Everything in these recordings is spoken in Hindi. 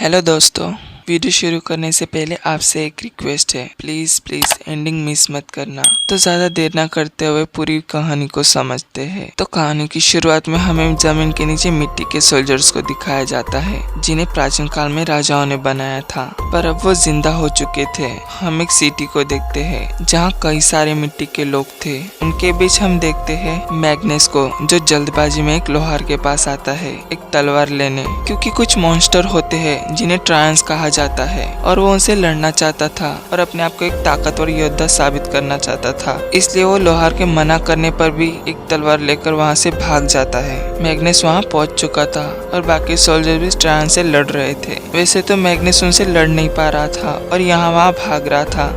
हेलो दोस्तों, वीडियो शुरू करने से पहले आपसे एक रिक्वेस्ट है, प्लीज़ एंडिंग मिस मत करना। तो ज़्यादा देर ना करते हुए पूरी कहानी को समझते हैं। तो कहानी की शुरुआत में हमें जमीन के नीचे मिट्टी के सोल्जर्स को दिखाया जाता है, जिन्हें प्राचीन काल में राजाओं ने बनाया था, पर अब वो जिंदा हो चुके थे। हम एक सिटी को देखते हैं जहाँ कई सारे मिट्टी के लोग थे। उनके बीच हम देखते हैं मैग्नस को, जो जल्दबाजी में एक लोहार के पास आता है एक तलवार लेने, क्योंकि कुछ मॉन्स्टर होते हैं जिन्हें ट्रायंस कहा जाता है और वो उनसे लड़ना चाहता था और अपने आप को एक ताकतवर योद्धा साबित करना चाहता था। इसलिए वो लोहार के मना करने पर भी एक तलवार लेकर वहाँ से भाग जाता है। मैग्नस वहाँ पहुँच चुका था और बाकी सोल्जर भी ट्रायंस से लड़ रहे थे। वैसे तो मैग्नस उनसे लड़ नहीं पा रहा था और यहाँ वहाँ भाग रहा था।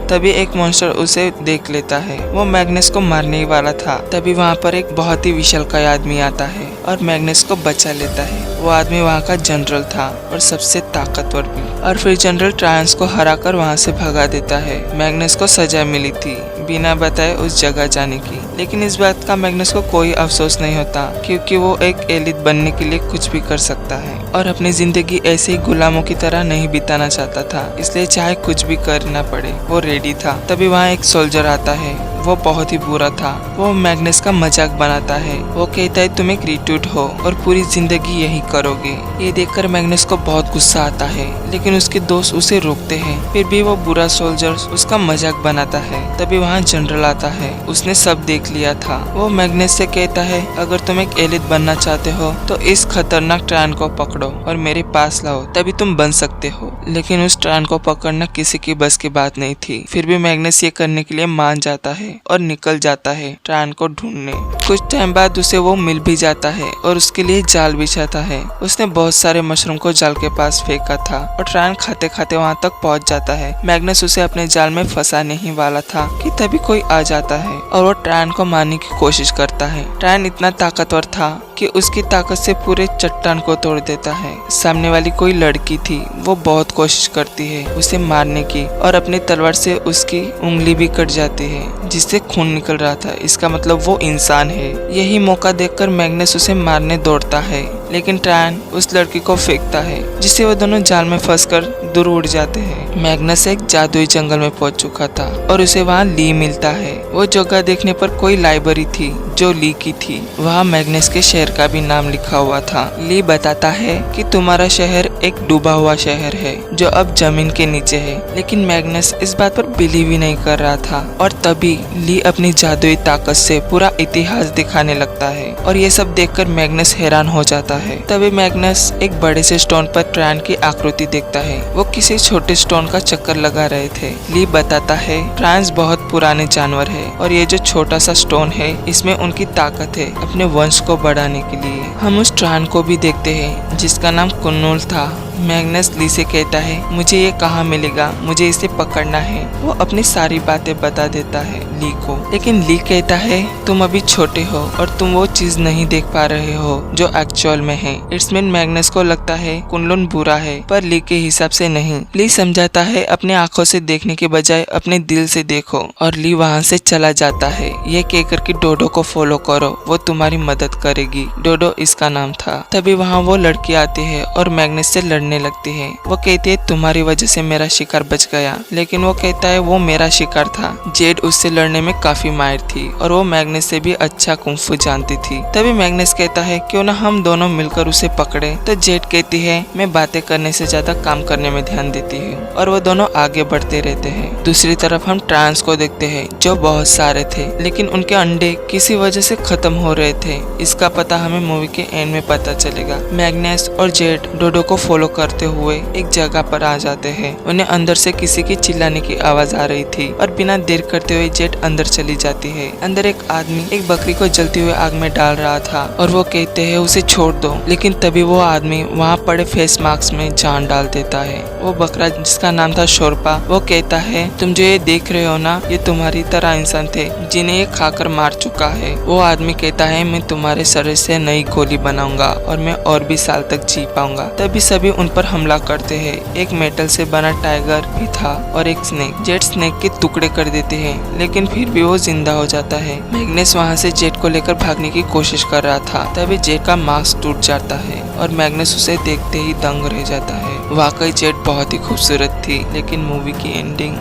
तभी एक मॉन्स्टर उसे देख लेता है। वो मैग्नस को मारने ही वाला था। तभी वहाँ पर एक बहुत ही विशालकाय आदमी आता है और मैग्नस को बचा लेता है। वो आदमी वहाँ का जनरल था और सबसे ताकतवर भी। और फिर जनरल ट्रायंस को हराकर वहाँ से भगा देता है। मैग्नस को सजा मिली थी बिना बताए उस जगह जाने की, लेकिन इस बात का मैग्नस को कोई अफसोस नहीं होता, क्योंकि वो एक एलिट बनने के लिए कुछ भी कर सकता है और अपनी जिंदगी ऐसे ही गुलामों की तरह नहीं बिताना चाहता था। इसलिए चाहे कुछ भी करना पड़े वो रेडी था। तभी वहाँ एक सोल्जर आता है। वो बहुत ही बुरा था। वो मैग्नस का मजाक बनाता है। वो कहता है तुम एक रिक्रूट हो और पूरी जिंदगी यही करोगे। ये देखकर मैग्नस को बहुत गुस्सा आता है, लेकिन उसके दोस्त उसे रोकते हैं। फिर भी वो बुरा सोल्जर उसका मजाक बनाता है। तभी वहाँ जनरल आता है। उसने सब देख लिया था। वो मैग्नस से कहता है अगर तुम एक एलिट बनना चाहते हो तो इस खतरनाक ट्रायन को पकड़ो और मेरे पास लाओ, तभी तुम बन सकते हो। लेकिन उस ट्रायन को पकड़ना किसी की बस की बात नहीं थी। फिर भी मैग्नस ये करने के लिए मान जाता है और निकल जाता है ट्रायन को ढूंढने। कुछ टाइम बाद उसे वो मिल भी जाता है और उसके लिए जाल बिछाता है। उसने बहुत सारे मशरूम को जाल के पास फेंका था और ट्रायन खाते खाते वहाँ तक पहुँच जाता है। मैग्नस उसे अपने जाल में फंसाने ही वाला था कि तभी कोई आ जाता है और वो ट्रायन को मारने की कोशिश करता है। ट्रायन इतना ताकतवर था कि उसकी ताकत से पूरे चट्टान को तोड़ देता है। सामने वाली कोई लड़की थी। वो बहुत कोशिश करती है उसे मारने की और अपनी तलवार से उसकी उंगली भी कट जाती है, जिससे खून निकल रहा था। इसका मतलब वो इंसान है। यही मौका देखकर मैग्नस उसे मारने दौड़ता है, लेकिन ट्रायन उस लड़की को फेंकता है, जिससे वो दोनों जाल में फंसकर दूर उड़ जाते हैं। मैग्नस एक जादुई जंगल में पहुंच चुका था और उसे वहाँ ली मिलता है। वो जगह देखने पर कोई लाइब्रेरी थी जो ली की थी। वहाँ मैग्नस के शहर का भी नाम लिखा हुआ था। ली बताता है कि तुम्हारा शहर एक डूबा हुआ शहर है जो अब जमीन के नीचे है। लेकिन मैग्नस इस बात पर बिलीव ही नहीं कर रहा था और तभी ली अपनी जादुई ताकत से पूरा इतिहास दिखाने लगता है और ये सब देखकर मैग्नस हैरान हो जाता है। तभी मैग्नस एक बड़े से स्टोन पर ट्रायन की आकृति देखता है। वो किसी छोटे स्टोन का चक्कर लगा रहे थे। ली बताता है ट्रायंस बहुत पुराने जानवर है और ये जो छोटा सा स्टोन है इसमें उनकी ताकत है अपने वंश को बढ़ाने के लिए। हम उस ट्रायन को भी देखते हैं जिसका नाम कुन्नुल था। मैग्नस ली से कहता है मुझे ये कहाँ मिलेगा, मुझे इसे पकड़ना है। वो अपनी सारी बातें बता देता है ली को, लेकिन ली कहता है तुम अभी छोटे हो और तुम वो चीज नहीं देख पा रहे हो जो एक्चुअल में है। इट्स मीन मैग्नस को लगता है कुनलुन बुरा है, पर ली के हिसाब से नहीं। ली समझाता है अपने आंखों से देखने के बजाय अपने दिल से देखो और ली वहाँ से चला जाता है ये कहकर कि डोडो को फॉलो करो, वो तुम्हारी मदद करेगी। डोडो इसका नाम था। तभी वहाँ वो लड़की आती है और मैग्नस से लड़ने लगती है। वो कहती है तुम्हारी वजह से मेरा शिकार बच गया, लेकिन वो कहता है वो मेरा शिकार था। जेड उससे लड़ने में काफी माहिर थी और वो मैग्नस से भी अच्छा कुंफू जानती थी। तभी मैग्नस कहता है क्यों ना हम दोनों मिलकर उसे पकड़े। तो जेड कहती है मैं बातें करने से ज्यादा काम करने में ध्यान देती हूँ और वो दोनों आगे बढ़ते रहते हैं। दूसरी तरफ हम ट्रायंस को देखते हैं जो बहुत सारे थे, लेकिन उनके अंडे किसी वजह से खत्म हो रहे थे। इसका पता हमें मूवी के एंड में पता चलेगा। मैग्नस और जेड डोडो को फॉलो करते हुए एक जगह पर आ जाते हैं। उन्हें अंदर से किसी की चिल्लाने की आवाज आ रही थी और बिना देर करते हुए जेट अंदर चली जाती है। अंदर एक आदमी एक बकरी को जलती हुए आग में डाल रहा था और वो कहते हैं उसे छोड़ दो, लेकिन तभी वो आदमी वहाँ पड़े फेस मास्क में जान डाल देता है। वो बकरा जिसका नाम था शोरपा, वो कहता है तुम जो ये देख रहे हो ना, ये तुम्हारी तरह इंसान थे जिन्हें ये खाकर मार चुका है। वो आदमी कहता है मैं तुम्हारे शरीर से नई गोली बनाऊंगा और मैं और भी साल तक जी पाऊंगा। तभी सभी उन पर हमला करते हैं। एक मेटल से बना टाइगर भी था और एक स्नेक। जेट स्नेक के टुकड़े कर देते हैं, लेकिन फिर भी वो जिंदा हो जाता है। मैग्नस वहाँ से जेट को लेकर भागने की कोशिश कर रहा था। तभी जेट का मास्क टूट जाता है और मैग्नस उसे देखते ही दंग रह जाता है। वाकई जेट बहुत ही खूबसूरत थी, लेकिन मूवी की ending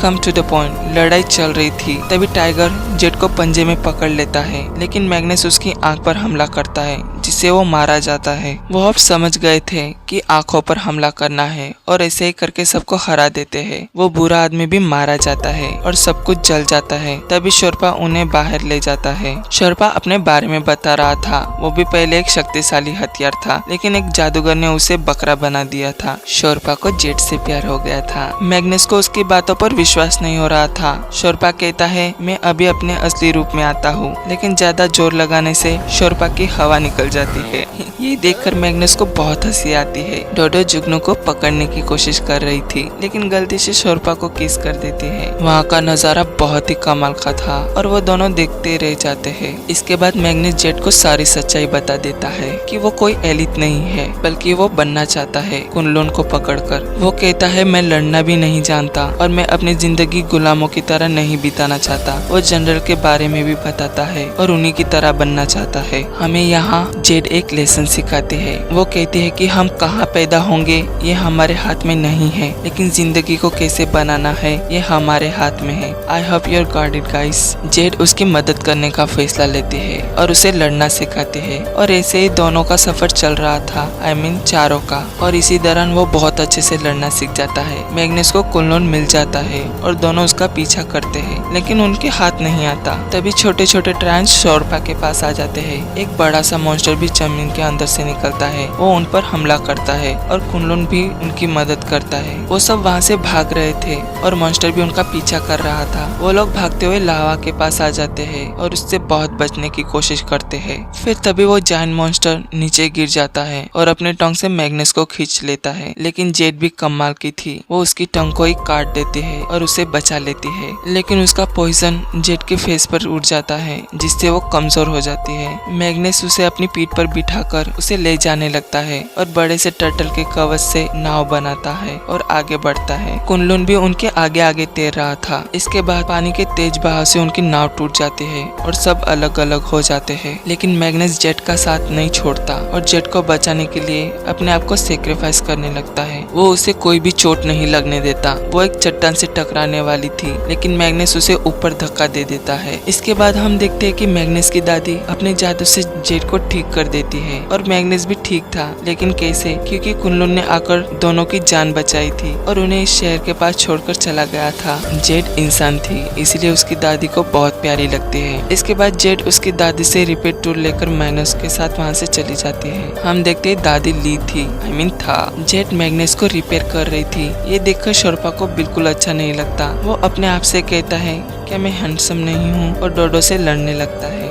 come to the point. लड़ाई चल रही थी, तभी टाइगर जेट को पंजे में पकड़ लेता है, लेकिन मैग्नस उसकी आंख पर हमला करता है, जिससे वो मारा जाता है। वो अब समझ गए थे कि आंखों पर हमला करना है और ऐसे ही करके सबको हरा देते हैं। वो बुरा आदमी भी मारा जाता है और सब कुछ जल जाता है। तभी शोरपा उन्हें बाहर ले जाता है। शोरपा अपने बारे में बता रहा था। वो भी पहले एक शक्तिशाली हथियार था, लेकिन एक जादूगर ने उसे बकरा बना दिया था। शोरपा को जेट से प्यार हो गया था। मैग्नस को उसकी बातों पर विश्वास नहीं हो रहा था। शोरपा कहता है, मैं अभी अपने असली रूप में आता हूँ, लेकिन ज्यादा जोर लगाने से शोरपा की हवा निकल जाती है। ये देखकर मैग्नस को बहुत हंसी आती है। डोडो जुगनू को पकड़ने की कोशिश कर रही थी, लेकिन गलती से शोरपा को किस कर देती है। वहाँ का नजारा बहुत ही कमाल का था और वो दोनों देखते रह जाते हैं। इसके बाद मैग्नस जेट को सारी सच्चाई बता देता है कि वो कोई एलिट नहीं है, बल्कि वो बनना चाहता है कुनलुन को पकड़कर। वो कहता है, मैं लड़ना भी नहीं जानता और मैं अपनी जिंदगी गुलामों की तरह नहीं बिताना चाहता। वो जनरल के बारे में भी बताता है और उन्हीं की तरह बनना चाहता है। हमें यहाँ जेड एक लेसन सिखाती है। वो कहती है कि हम कहाँ पैदा होंगे ये हमारे हाथ में नहीं है, लेकिन जिंदगी को कैसे बनाना है ये हमारे हाथ में है। I hope you got it guys. Zed उसकी मदद करने का फैसला लेती है और उसे लड़ना सिखाती है। और ऐसे ही दोनों का सफर चल रहा था, आई मीन चारों का। और इसी दौरान वो बहुत अच्छे से लड़ना सीख जाता है। मैग्नस को कुनलुन मिल जाता है और दोनों उसका पीछा करते हैं, लेकिन उनके हाथ नहीं आता। तभी छोटे छोटे ट्रांस शोरपा के पास आ जाते हैं। एक बड़ा सा मॉन्स्टर भी जमीन के अंदर से निकलता है। वो उन पर हमला करता है और कुनलुन भी उनकी मदद करता है। वो सब वहाँ से भाग रहे थे और मॉन्स्टर भी उनका पीछा कर रहा था। वो लोग भागते हुए लावा के पास आ जाते हैं और उससे बहुत बचने की कोशिश करते हैं। फिर तभी वो जायंट मॉन्स्टर नीचे गिर जाता है और अपने टंग से मैग्नस को खींच लेता है, लेकिन जेट भी कमाल की थी। वो उसकी टंग को ही काट देती है और उसे बचा लेती है, लेकिन उसका पॉइजन जेट के फेस पर उड़ जाता है, जिससे वो कमजोर हो जाती है। मैग्नस उसे अपनी पीठ पर बिठाकर उसे ले जाने लगता है और बड़े से टर्टल के कवच से नाव बनाता है और आगे बढ़ता है। कुनलुन भी उनके आगे आगे तैर रहा था। इसके बाद पानी के तेज बहाव से उनकी नाव टूट जाती है और सब अलग अलग हो जाते हैं, लेकिन मैग्नस जेट का साथ नहीं छोड़ता और जेट को बचाने के लिए अपने आप को सेक्रीफाइस करने लगता है। वो उसे कोई भी चोट नहीं लगने देता। वो एक चट्टान से टकराने वाली थी, लेकिन मैग्नस उसे ऊपर धक्का दे देता है। इसके बाद हम देखते हैं कि मैग्नस की दादी अपने जादू से जेट को ठीक कर देती है और मैग्नस भी ठीक था, लेकिन कैसे? क्योंकि कुनलुन ने आकर दोनों की जान बचाई थी और उन्हें इस शहर के पास छोड़कर चला गया था। जेट इंसान थी, इसलिए उसकी दादी को बहुत प्यारी लगती है। इसके बाद जेट उसकी दादी से रिपेयर टूल लेकर मैग्नस के साथ वहाँ से चली जाती है। हम देखते हैं दादी ली थी, आई मीन था। जेट मैग्नस को रिपेयर कर रही थी। ये देखकर शोरपा को बिल्कुल अच्छा नहीं लगता। वो अपने आप से कहता है, क्या मैं हैंडसम नहीं हूँ? और डोडो से लड़ने लगता है।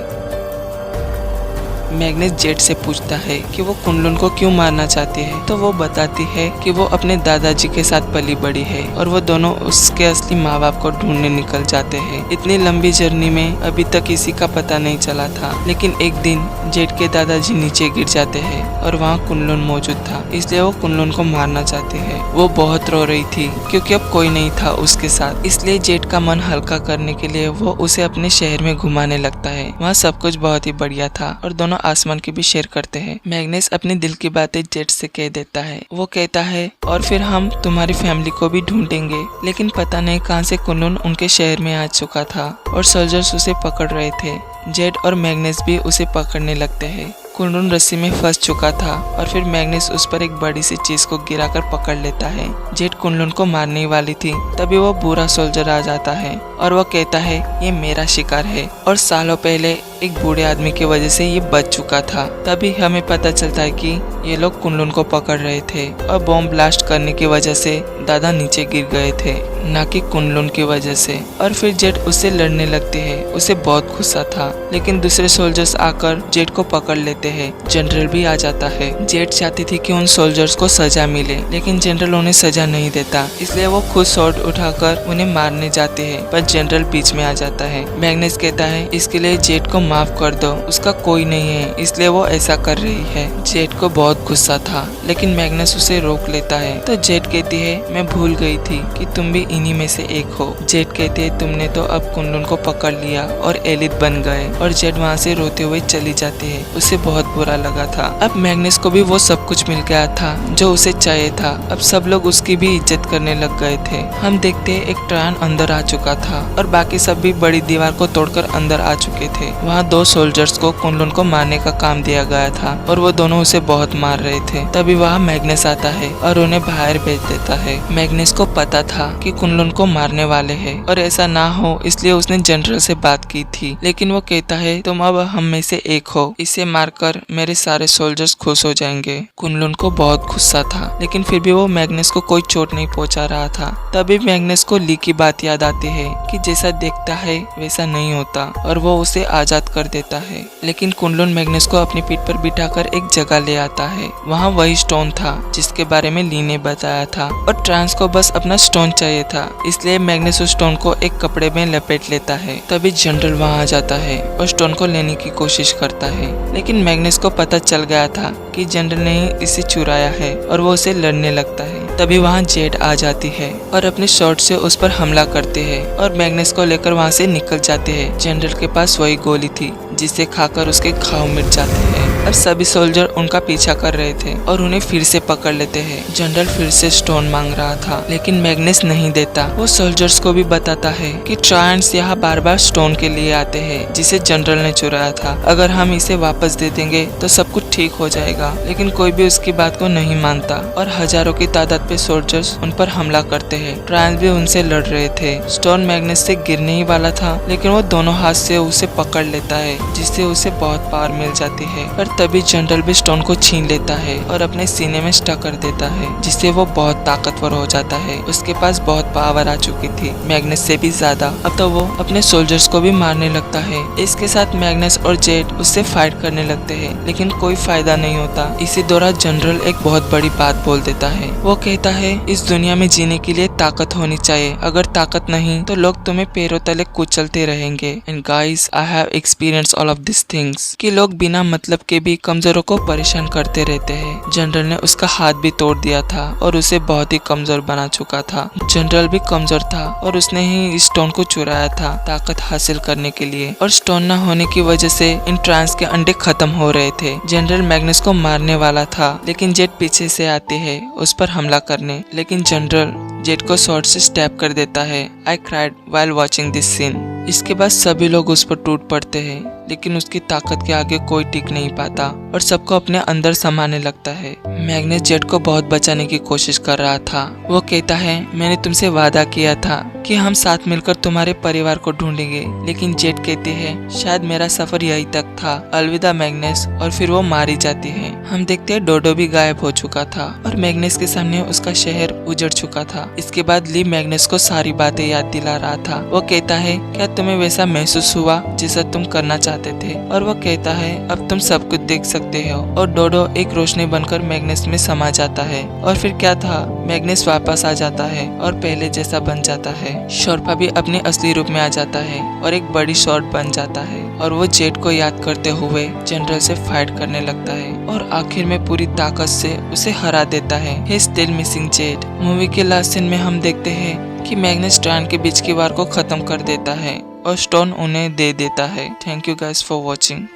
मैग्नस जेट से पूछता है कि वो कुनलुन को क्यों मारना चाहती है, तो वो बताती है कि वो अपने दादाजी के साथ पली बड़ी है और वो दोनों उसके असली माँ बाप को ढूंढने निकल जाते हैं। इतनी लंबी जर्नी में अभी तक किसी का पता नहीं चला था, लेकिन एक दिन जेट के दादाजी नीचे गिर जाते हैं और वहाँ कुनलुन मौजूद था, इसलिए वो कुनलुन को मारना चाहती है। वो बहुत रो रही थी क्योंकि अब कोई नहीं था उसके साथ, इसलिए जेट का मन हल्का करने के लिए वो उसे अपने शहर में घुमाने लगता है। वहाँ सब कुछ बहुत ही बढ़िया था और दोनों आसमान की भी शेयर करते हैं। मैग्नस अपने दिल की बातें जेट से कह देता है। वो कहता है, और फिर हम तुम्हारी फैमिली को भी ढूंढेंगे, लेकिन पता नहीं कहां से कुनलुन उनके शहर में आ चुका था और सोल्जर्स उसे पकड़ रहे थे। जेट और मैग्नस भी उसे पकड़ने लगते हैं। कुनलुन रस्सी में फंस चुका था और फिर मैग्नस उस पर एक बड़ी सी चीज को गिराकर पकड़ लेता है। जेट कुनलुन को मारने वाली थी, तभी वो बुरा सोल्जर आ जाता है और वो कहता है, ये मेरा शिकार है और सालों पहले एक बूढ़े आदमी की वजह से ये बच चुका था। तभी हमें पता चलता है कि ये लोग कुनलुन को पकड़ रहे थे और बॉम्ब ब्लास्ट करने की वजह से दादा नीचे गिर गए थे, ना कि कुनलुन की वजह से। और फिर जेट उससे लड़ने लगती है। उसे बहुत गुस्सा था, लेकिन दूसरे सोल्जर्स आकर जेट को पकड़ लेते हैं। जनरल भी आ जाता है। जेट चाहती थी कि उन सोल्जर्स को सजा मिले, लेकिन जनरल उन्हें सजा नहीं देता, इसलिए वो खुद स्वॉर्ड उठाकर उन्हें मारने जाते हैं, पर जनरल बीच में आ जाता है। मैग्नस कहता है, इसके लिए जेट को माफ कर दो, उसका कोई नहीं है इसलिए वो ऐसा कर रही है। जेट को बहुत गुस्सा था लेकिन मैग्नस उसे रोक लेता है। तो जेट कहती है मैं भूल गई थी कि तुम भी इन्हीं में से एक हो। जेट कहती है तुमने तो अब कुनलुन को पकड़ लिया और एलिट बन गए। और जेट वहाँ से रोते हुए चली जाती है। उसे बहुत बुरा लगा था। अब मैग्नस को भी वो सब कुछ मिल गया था जो उसे चाहिए था। अब सब लोग उसकी भी इज्जत करने लग गए थे। हम देखते एक ट्रायन अंदर आ चुका था और बाकी सब भी बड़ी दीवार को तोड़कर अंदर आ चुके थे। वहाँ 2 सोल्जर्स को कुनलुन को मारने का काम दिया गया था और वो दोनों उसे बहुत मार रहे थे। तभी वहाँ मैग्नस आता है और उन्हें बाहर भेज देता है। मैग्नस को पता था कि कुनलुन को मारने वाले है और ऐसा ना हो इसलिए उसने जनरल से बात की थी। लेकिन वो कहता है तुम अब हम में से एक हो, इसे मारकर मेरे सारे सोल्जर्स खुश हो जाएंगे। कुनलुन को बहुत गुस्सा था लेकिन फिर भी वो मैग्नस को कोई चोट नहीं पहुंचा रहा था। तभी मैग्नस को ली की बात याद आती है कि जैसा देखता है वैसा नहीं होता और वो उसे आजाद कर देता है। लेकिन कुनलुन मैग्नस को अपनी पीठ पर बिठाकर एक जगह ले आता है। वहाँ वही स्टोन था जिसके बारे में ली ने बताया था और ट्रांस को बस अपना स्टोन चाहिए था, इसलिए मैग्नस उस स्टोन को एक कपड़े में लपेट लेता है। तभी जनरल वहाँ आ जाता है और स्टोन को लेने की कोशिश करता है। लेकिन मैग्नस को पता चल गया था कि जनरल ने इसे चुराया है और वो उसे लड़ने लगता है। तभी वहाँ जेट आ जाती है और अपने शॉट से उस पर हमला करते हैं और मैग्नस को लेकर वहाँ से निकल जाते हैं। जनरल के पास वही गोली थी जिसे खाकर उसके घाव मिट जाते हैं। अब सभी सोल्जर उनका पीछा कर रहे थे और उन्हें फिर से पकड़ लेते हैं। जनरल फिर से स्टोन मांग रहा था लेकिन मैग्नस नहीं देता। वो सोल्जर्स को भी बताता है कि ट्रायंस यहाँ बार बार स्टोन के लिए आते हैं जिसे जनरल ने चुराया था। अगर हम इसे वापस दे देंगे तो सब कुछ ठीक हो जाएगा। लेकिन कोई भी उसकी बात को नहीं मानता और हजारों की तादाद पे सोल्जर्स उन पर हमला करते हैं। ट्रायंस भी उनसे लड़ रहे थे। स्टोन मैग्नस से गिरने ही वाला था लेकिन वो दोनों हाथ से उसे पकड़ लेता है जिससे उसे बहुत पावर मिल जाती है। पर तभी जनरल भी स्टोन को छीन लेता है और अपने सीने में स्टक कर देता है जिससे वो बहुत ताकतवर हो जाता है। उसके पास बहुत पावर आ चुकी थी, मैग्नस से भी ज्यादा। अब तो वो अपने सोल्जर्स को भी मारने लगता है। इसके साथ मैग्नस और जेट उससे फाइट करने लगते हैं लेकिन कोई फायदा नहीं होता। इसी दौरान जनरल एक बहुत बड़ी बात बोल देता है। वो कहता है इस दुनिया में जीने के लिए ताकत होनी चाहिए, अगर ताकत नहीं तो लोग तुम्हें पैरों तले कुचलते रहेंगे। And guys I have experience all of this things कि लोग बिना मतलब के भी कमजोरों को परेशान करते रहते हैं। जनरल ने उसका हाथ भी तोड़ दिया था और उसे बहुत ही कमजोर बना चुका था। जनरल भी कमजोर था और उसने ही इस स्टोन को चुराया था ताकत हासिल करने के लिए और स्टोन न होने की वजह से इन ट्रांस के अंडे खत्म हो रहे थे। जनरल मैग्नस को मारने वाला था लेकिन जेट पीछे से आती है उस पर हमला करने, लेकिन जनरल जेट को शॉर्ट से स्टैब कर देता है। I cried while watching this scene. इसके बाद सभी लोग उस पर टूट पड़ते हैं लेकिन उसकी ताकत के आगे कोई टिक नहीं पाता और सबको अपने अंदर समाने लगता है। मैग्नस जेट को बहुत बचाने की कोशिश कर रहा था। वो कहता है मैंने तुमसे वादा किया था कि हम साथ मिलकर तुम्हारे परिवार को ढूंढेंगे, लेकिन जेट कहती है शायद मेरा सफर यही तक था, अलविदा मैग्नस, और फिर वो मारी जाती है। हम देखते हैं डोडो भी गायब हो चुका था और मैग्नस के सामने उसका शहर उजड़ चुका था। इसके बाद ली मैग्नस को सारी बातें याद दिला रहा था। वो कहता है क्या तुम्हें वैसा महसूस हुआ जैसा तुम करना चाहते थे? और वो कहता है अब तुम सब कुछ देख सकते हो। और डोडो एक रोशनी बनकर मैग्नस में समा जाता है और फिर क्या था, मैग्नस वापस आ जाता है और पहले जैसा बन जाता है। शोरपा भी अपने असली रूप में आ जाता है और एक बड़ी शॉट बन जाता है और वो जेट को याद करते हुए जनरल से फाइट करने लगता है और आखिर में पूरी ताकत से उसे हरा देता है। He is still missing jet. Movie के लास्ट सीन में हम देखते हैं कि मैग्नस ट्रायन के बीच की वार को खत्म कर देता है और स्टोन उन्हें दे देता है। Thank you guys for watching.